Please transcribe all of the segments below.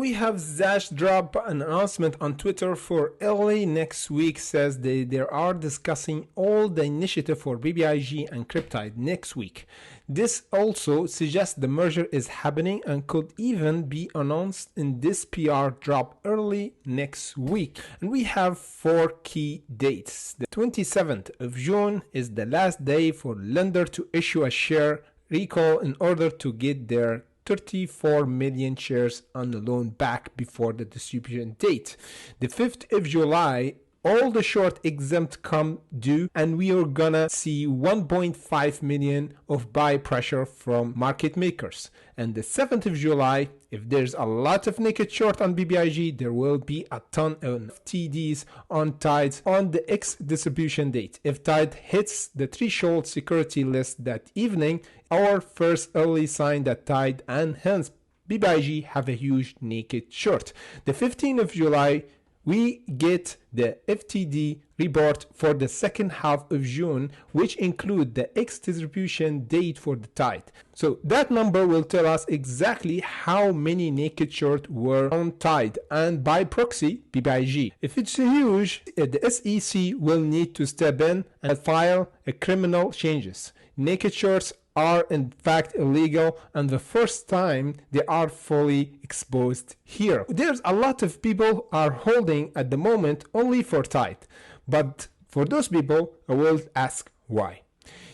We have Zash drop an announcement on Twitter for early next week. Says they are discussing all the initiative for BBIG and Cryptide next week. This also suggests the merger is happening and could even be announced in this PR drop early next week. And we have 4 key dates. The 27th of June is the last day for lender to issue a share recall in order to get their 34 million shares on the loan back before the distribution date. The 5th of July, all the short exempt come due, and we are gonna see 1.5 million of buy pressure from market makers. And the 7th of July, if there's a lot of naked short on BBIG, there will be a ton of TDs on Tides on the X distribution date. If Tide hits the threshold security list that evening, our first early sign that Tide and hence BBIG have a huge naked short. The 15th of July, we get the FTD report for the second half of June, which include the X distribution date for the Tide. So that number will tell us exactly how many naked short were on Tide and by proxy BBIG. If it's huge, the SEC will need to step in and file a criminal changes. Naked shorts are in fact illegal, and the first time they are fully exposed here. There's a lot of people are holding at the moment only for Tide, but for those people I will ask why.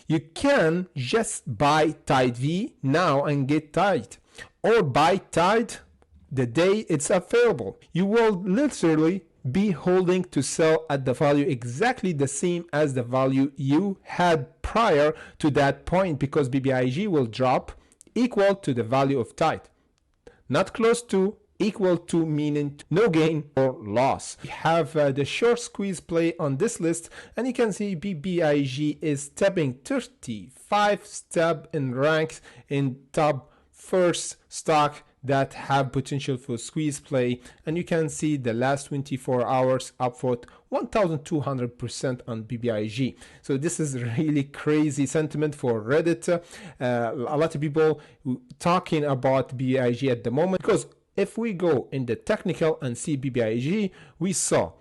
You can just buy Tide V now and get Tide, or buy Tide the day it's available. You will literally be holding to sell at the value exactly the same as the value you had prior to that point, because BBIG will drop equal to the value of Tide. Not close to, equal to, meaning no gain or loss. We have the short squeeze play on this list, and you can see BBIG is stepping 35 step in ranks in top first stock that have potential for squeeze play, and you can see the last 24 hours upward 1200% on BBIG. So this is really crazy sentiment for Reddit. A lot of people talking about BBIG at the moment, because if we go in the technical and see BBIG, we saw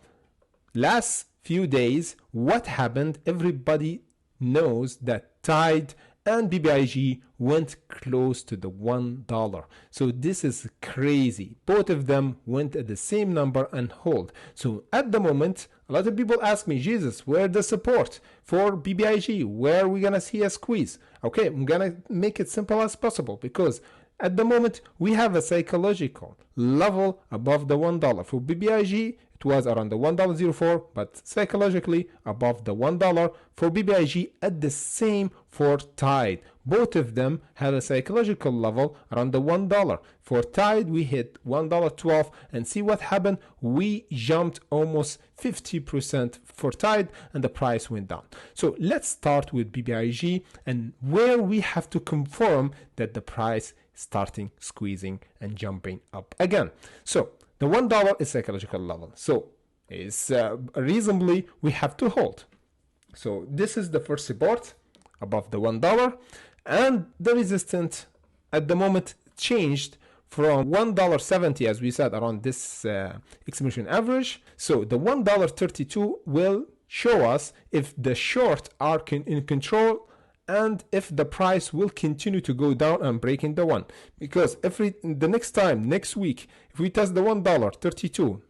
last few days what happened. Everybody knows that Tide and BBIG went close to the $1. So this is crazy. Both of them went at the same number and hold. So at the moment, a lot of people ask me, Jesus, where the support for BBIG? Where are we gonna see a squeeze? Okay, I'm gonna make it simple as possible, because at the moment we have a psychological level above the $1. For BBIG, it was around the $1.04, but psychologically above the $1 for BBIG, at the same for Tide. Both of them had a psychological level around the $1. For Tide, we hit $1.12, and see what happened. We jumped almost 50% for Tide, and the price went down. So let's start with BBIG, and where we have to confirm that the price starting squeezing and jumping up again. So the $1 is psychological level, so it's reasonably we have to hold. So this is the first support above the $1, and the resistance at the moment changed from $1.70, as we said, around this exponential average. So the $1.32 will show us if the short are in control, and if the price will continue to go down and breaking the one. Because the next time, next week, if we test the $1.32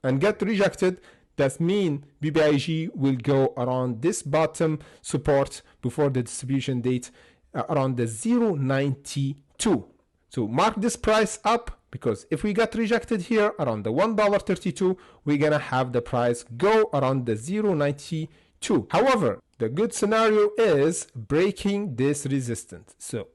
and get rejected, that means BBIG will go around this bottom support before the distribution date, around the 0.92. So mark this price up, because if we get rejected here around the $1.32, we're gonna have the price go around the 0.92. However, the good scenario is breaking this resistance. So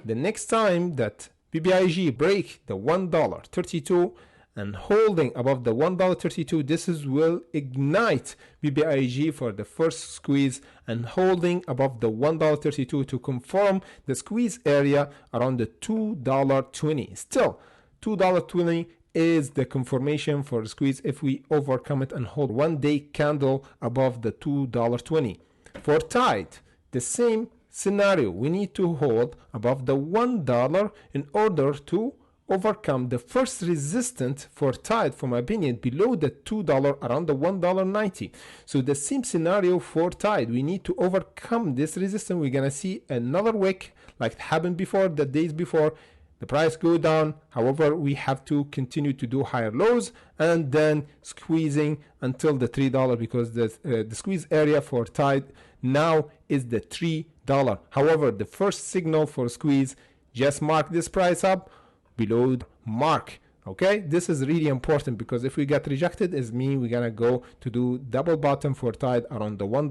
the next time that BBIG break the $1.32 and holding above the $1.32, this will ignite BBIG for the first squeeze, and holding above the $1.32 to confirm the squeeze area around the $2.20. Still, $2.20 is the confirmation for the squeeze if we overcome it and hold 1 day candle above the $2.20. For Tide, the same scenario. We need to hold above the $1 in order to overcome the first resistance for Tide, for my opinion, below the $2, around the $1.90. So the same scenario for Tide. We need to overcome this resistance. We're gonna see another wick like it happened before, the days before. The price go down. However, we have to continue to do higher lows and then squeezing until the $3, because the squeeze area for Tide now is the $3. However, the first signal for squeeze, just mark this price up below the mark. Okay, this is really important, because if we get rejected, it means we're gonna go to do double bottom for Tide around the $1.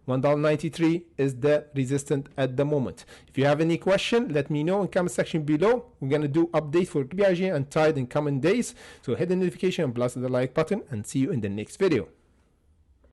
$1.93 is the resistance at the moment. If you have any question, let me know in comment section below. We're gonna do update for BIG and Tide in coming days. So hit the notification and blast the like button, and see you in the next video.